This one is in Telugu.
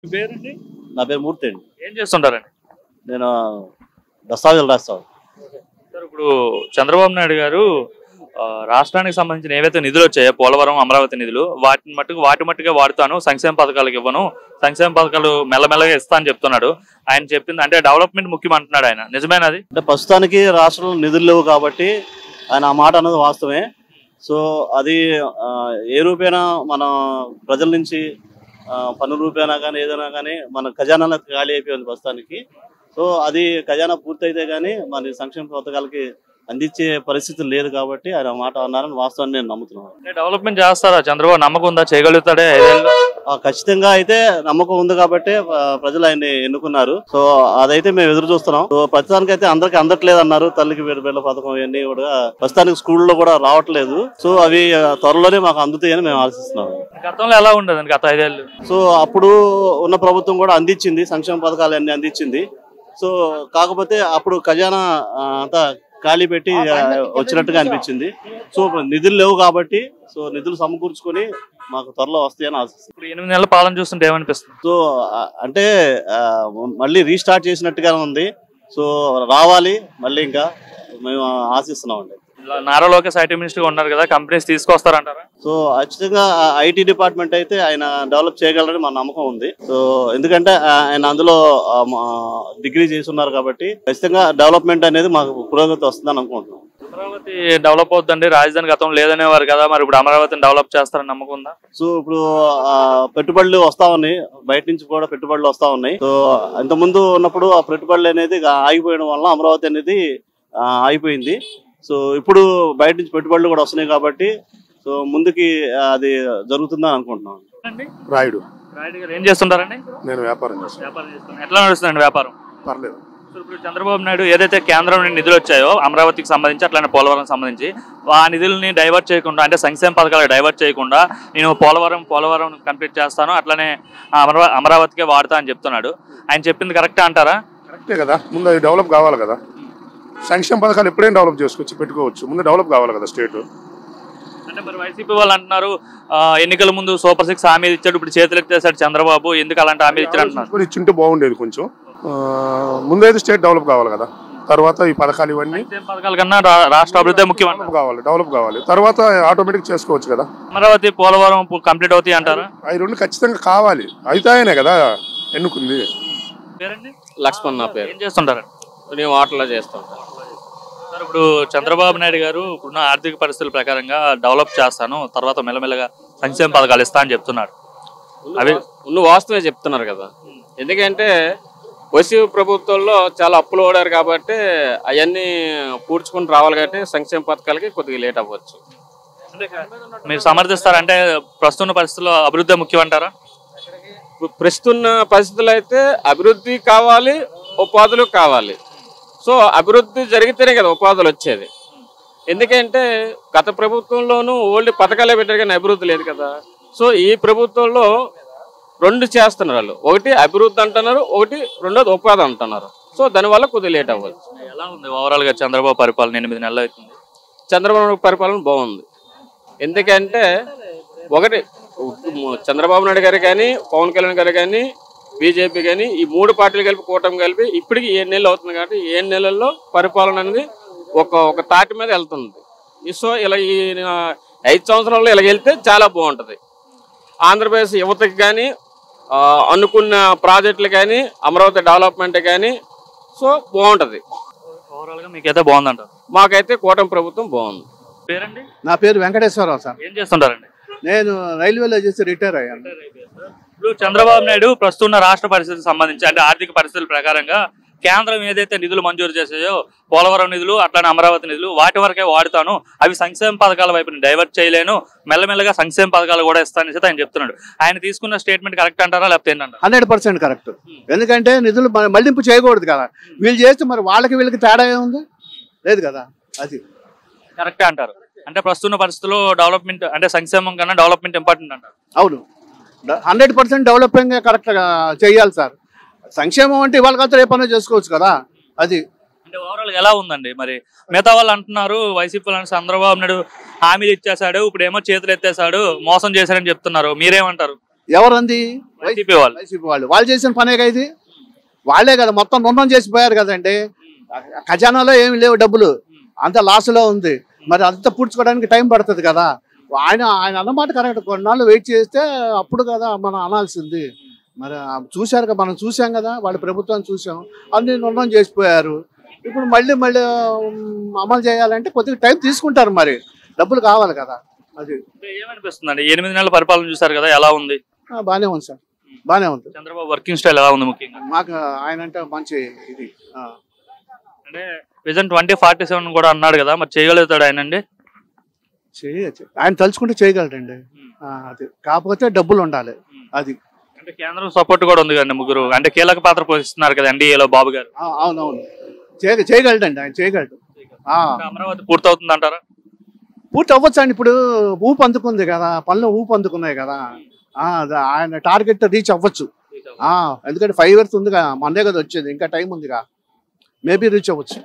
మీ పేరండి? నా పేరు మూర్తి అండి. ఏం చేస్తుంటారండి? నేను దస్తావేజులు రాస్తాను. సార్ ఇప్పుడు చంద్రబాబు నాయుడు గారు రాష్ట్రానికి సంబంధించిన ఏవైతే నిధులు వచ్చాయో పోలవరం, అమరావతి నిధులు వాటి మట్టుగా వాడుతాను, సంక్షేమ పథకాలకు ఇవ్వను, సంక్షేమ పథకాలు మెల్లమెల్లగా ఇస్తా అని చెప్తున్నాడు. ఆయన చెప్పింది అంటే డెవలప్మెంట్ ముఖ్యం అంటున్నాడు ఆయన. నిజమేనది? అంటే ప్రస్తుతానికి రాష్ట్రంలో నిధులు లేవు కాబట్టి ఆయన ఆ మాట అన్నది వాస్తవమే. సో అది ఏ రూపేణా మన ప్రజల నుంచి పన్ను రూపేణా కానీ ఏదైనా కానీ మన ఖజానాలో ఖాళీ అయిపోయింది ప్రస్తుతానికి. సో అది ఖజానా పూర్తయితే కానీ మన సంక్షేమ పథకాలకి అందించే పరిస్థితి లేదు కాబట్టి ఆయన మాట అన్నారని వాస్తవాన్ని నేను నమ్ముతున్నాను. డెవలప్మెంట్ చేస్తారా చంద్రబాబు? నమ్మకం ఉందా చేయగలుగుతాడే 5 ఏళ్ళు? ఖచ్చితంగా అయితే నమ్మకం ఉంది కాబట్టి ప్రజలు ఆయన్ని ఎన్నుకున్నారు. సో అదైతే మేము ఎదురు చూస్తున్నాం. సో ప్రస్తుతానికి అయితే అందరికి అందట్లేదు అన్నారు. తల్లికి బిడ్డ పథకం ఇవన్నీ కూడా ప్రస్తుతానికి స్కూల్లో కూడా రావట్లేదు. సో అవి త్వరలోనే మాకు అందుతాయని మేము ఆశిస్తున్నాం. గతంలో ఎలా ఉండదండి గత 5 ఏళ్ళు? సో అప్పుడు ఉన్న ప్రభుత్వం కూడా అందించింది, సంక్షేమ పథకాలు అన్ని అందించింది. సో కాకపోతే అప్పుడు ఖజానా అంతా ఖాళీ పెట్టి వచ్చినట్టుగా అనిపించింది. సో నిధులు లేవు కాబట్టి సో నిధులు సమకూర్చుకొని మాకు త్వరలో వస్తాయని ఆశిస్తుంది. ఇప్పుడు 8 నెలల పాలన చూస్తుంటే ఏమనిపిస్తుంది? సో అంటే మళ్ళీ రీస్టార్ట్ చేసినట్టుగానే ఉంది. సో రావాలి మళ్ళీ, ఇంకా మేము ఆశిస్తున్నాం అండి. నారా లోకేష్ ఐటీ మినిస్టర్ గా ఉన్నారు కదా, కంపెనీస్ తీసుకొస్తారంటారా? సో ఖచ్చితంగా ఐటీ డిపార్ట్మెంట్ అయితే ఆయన డెవలప్ చేయగలరని మా నమ్మకం ఉంది. సో ఎందుకంటే ఆయన అందులో డిగ్రీ చేసి ఉన్నారు కాబట్టి ఖచ్చితంగా డెవలప్మెంట్ అనేది మాకు పురోగతి వస్తుందని అనుకుంటున్నాం. అమరావతి డెవలప్ అవుతుందండి, రాజధాని గతం లేదనేవారు కదా, మరి ఇప్పుడు అమరావతిని డెవలప్ చేస్తారని నమ్మకం ఉందా? సో ఇప్పుడు పెట్టుబడులు వస్తా ఉన్నాయి, బయట నుంచి కూడా పెట్టుబడులు వస్తా ఉన్నాయి. సో ఇంతకుముందు ఉన్నప్పుడు ఆ పెట్టుబడులు అనేది ఆగిపోయడం వల్ల అమరావతి అనేది ఆగిపోయింది. సో ఇప్పుడు బయట నుంచి పెట్టుబడులు కూడా వస్తున్నాయి కాబట్టి సో ముందుకి అది జరుగుతుందని అనుకుంటున్నాను. రాయుడు గారు ఏం చేస్తుంటారండి? నేను వ్యాపారం చేస్తాను. ఎట్లా నడుస్తుందండి వ్యాపారం? పర్లేదు. ఇప్పుడు చంద్రబాబు నాయుడు ఏదైతే కేంద్రం నుండి నిధులు వచ్చాయో అమరావతికి సంబంధించి అట్లానే పోలవరం సంబంధించి ఆ నిధులని డైవర్ట్ చేయకుండా, అంటే సంక్షేమ పథకాలు డైవర్ట్ చేయకుండా నేను పోలవరం కంప్లీట్ చేస్తాను, అట్లానే అమరావతికే వాడతా అని చెప్తున్నాడు. ఆయన చెప్పింది కరెక్టే అంటారా? కరెక్టే కదా, ముందు అది డెవలప్ కావాలి కదా. సంక్షేమ పథకాలు ఎప్పుడైనా డెవలప్ చేసుకోవచ్చు, పెట్టుకోవచ్చు, ముందు డెవలప్ కావాలి కదా స్టేట్. అంటే మరి వైసీపీ వాళ్ళు అంటున్నారు ఎన్నికల ముందు సూపర్ 6 హామీలు ఇచ్చాడు, ఇప్పుడు చేతులు ఎత్తేసాడు చంద్రబాబు, ఎందుకు అలాంటి హామీలు ఇచ్చారు అంటున్నారు. ఇచ్చింటే బాగుండేది కొంచెం. ముందైతే స్టేట్ డెవలప్ కావాలి కదా, తర్వాత ఈ పథకాలు ఇవన్నీ పథకాల కన్నా రాష్ట్ర అభివృద్ధి ముఖ్యం డెవలప్ కావాలి, తర్వాత ఆటోమేటిక్ చేసుకోవచ్చు కదా. అమరావతి పోలవరం కంప్లీట్ అవుతాయి అంటారా? అవి రెండు ఖచ్చితంగా కావాలి, అయితాయనే కదా ఎన్నుకుంది. లక్ష్మణ్ నా పేరు. ఏం చేస్తుంటారు? నేను వాటర్లో చేస్తుంటాను. సార్ ఇప్పుడు చంద్రబాబు నాయుడు గారు ఇప్పుడున్న ఆర్థిక పరిస్థితుల ప్రకారంగా డెవలప్ చేస్తాను, తర్వాత మెల్లమెల్లగా సంక్షేమ పథకాలు ఇస్తా అని చెప్తున్నాడు. అవి వాస్తవే చెప్తున్నారు కదా, ఎందుకంటే వైసీపీ ప్రభుత్వంలో చాలా అప్పులు ఓడారు కాబట్టి అవన్నీ పూడ్చుకుని రావాలి కాబట్టి సంక్షేమ పథకాలకి కొద్దిగా లేట్ అవ్వచ్చు. మీరు సమర్థిస్తారంటే ప్రస్తుత పరిస్థితుల్లో అభివృద్ధి ముఖ్యం అంటారా? ప్రస్తుత పరిస్థితులు అయితే అభివృద్ధి కావాలి, ఉపాధులు కావాలి. సో అభివృద్ధి జరిగితేనే కదా ఉపాధులు వచ్చేది. ఎందుకంటే గత ప్రభుత్వంలోనూ ఓల్డ్ పథకాలే పెట్టారు కానీ అభివృద్ధి లేదు కదా. సో ఈ ప్రభుత్వంలో 2 చేస్తున్నారు వాళ్ళు, ఒకటి అభివృద్ధి అంటున్నారు, ఒకటి రెండోది ఉపాధి అంటున్నారు. సో దానివల్ల కొద్దిగా లేట్ అవ్వచ్చు. ఎలా ఉంది ఓవరాల్ గా చంద్రబాబు పరిపాలన? 8 నెలలు అవుతుంది. చంద్రబాబు పరిపాలన బాగుంది. ఎందుకంటే ఒకటి చంద్రబాబు నాయుడు గారు కానీ, పవన్ కళ్యాణ్ గారు కానీ, బీజేపీ కానీ, ఈ 3 పార్టీలు కలిపి కూటమి కలిపి ఇప్పటికి 7 నెలలు అవుతుంది కాబట్టి 7 నెలల్లో పరిపాలన అనేది ఒక తాటి మీద వెళ్తుంది. సో ఇలా ఈ 5 సంవత్సరాల్లో ఇలా వెళ్తే చాలా బాగుంటుంది. ఆంధ్రప్రదేశ్ యువతకి కానీ, అనుకున్న ప్రాజెక్టులు కానీ, అమరావతి డెవలప్మెంట్ కానీ సో బాగుంటుంది. ఓవరాల్గా మీకైతే బాగుందంట? మాకైతే కూటమి ప్రభుత్వం బాగుంది. పేరండి? నా పేరు వెంకటేశ్వరరావు సార్. ఏం చేస్తుంటారండి? నేను రైల్వేలో చేసి రిటైర్ అయ్యాను. ఇప్పుడు చంద్రబాబు నాయుడు ప్రస్తుత రాష్ట్ర పరిస్థితికి సంబంధించి, అంటే ఆర్థిక పరిస్థితుల ప్రకారంగా కేంద్రం ఏదైతే నిధులు మంజూరు చేసాయో పోలవరం నిధులు, అట్లానే అమరావతి నిధులు, వాటి వరకే వాడుతాను, అవి సంక్షేమ పథకాల వైపు డైవర్ట్ చేయలేను, మెల్లమెల్లగా సంక్షేమ పథకాలు కూడా ఇస్తానని ఆయన చెప్తున్నాడు. ఆయన తీసుకున్న స్టేట్మెంట్ కరెక్ట్ అంటారా లేకపోతే ఏంటంటారా? 100% కరెక్ట్. ఎందుకంటే నిధులు మళ్లింపు చేయకూడదు కదా, వీళ్ళు చేస్తే మరి వాళ్ళకి వీళ్ళకి తేడా ఏముంది? లేదు కదా, అది కరెక్టే అంటారు. అంటే ప్రస్తుత పరిస్థితుల్లో డెవలప్మెంట్ అంటే సంక్షేమం కన్నా డెవలప్మెంట్ ఇంపార్టెంట్ అంటారు. అవును, 100% డెవలపింగ్ కరెక్ట్గా చేయాలి సార్. సంక్షేమం అంటే ఇవాళ కాదు రేపనే చేసుకోవచ్చు కదా. అది అంటే ఓవరాల్ ఎలా ఉందండి? మరి మిగతా వాళ్ళు అంటున్నారు వైసీపీ చంద్రబాబు నాయుడు హామీలు ఇచ్చేసాడు, ఇప్పుడు ఏమో చేతులు ఎత్తేసాడు, మోసం చేశారని చెప్తున్నారు. మీరేమంటారు? ఎవరంది? వైసీపీ వాళ్ళు. వైసీపీ వాళ్ళు చేసిన పనేగా ఇది. వాళ్ళే కదా మొత్తం నున్నం చేసిపోయారు కదండి. ఖజానాలో ఏమి లేవు డబ్బులు, అంత లాస్లో ఉంది. మరి అంత పూడ్చుకోవడానికి టైం పడుతుంది కదా. ఆయన అన్నమాట కరెక్ట్. కొన్నాళ్ళు వెయిట్ చేస్తే అప్పుడు కదా మనం అనాల్సింది. మరి చూశారు కదా, మనం చూసాం కదా, వాళ్ళ ప్రభుత్వాన్ని చూసాం, అన్ని నున్నం చేసిపోయారు. ఇప్పుడు మళ్ళీ అమలు చేయాలంటే కొద్దిగా టైం తీసుకుంటారు, మరి డబ్బులు కావాలి కదా. అది ఏమనిపిస్తుంది అండి? 8 నెలల పరిపాలన చూసారు కదా, ఎలా ఉంది? బాగానే ఉంది సార్, బాగానే ఉంది. చంద్రబాబు వర్కింగ్ స్టైల్ ఎలా ఉంది? ముఖ్యంగా మాకు ఆయన అంటే మంచి ఇది. అంటే విజన్ 2047 కూడా అన్నాడు కదా, మరి చేయగలుగుతాడు ఆయన అండి? ఆయన తలుచుకుంటే చేయగలరండి. అది కాకపోతే డబ్బులు ఉండాలి. అది అంటే కేంద్రం సపోర్ట్ కూడా ఉంది కదండి. ముగ్గురు అంటే కీలక పాత్ర పోషిస్తున్నారు కదా ఎన్డీఏలో బాబు గారు. అవునవును, చేయగలడండి, ఆయన చేయగలడు. అమరావతి పూర్తవుతుంది అంటారా? పూర్తి అవ్వచ్చు అండి. ఇప్పుడు ఊపు అందుకుంది కదా, పనులు ఊపు అందుకున్నాయి కదా. ఆయన టార్గెట్ రీచ్ అవ్వచ్చు. ఎందుకంటే 5 years ఉందిగా, మొన్నే కదా వచ్చేది, ఇంకా టైం ఉందిగా, మేబీ రీచ్ అవ్వచ్చు.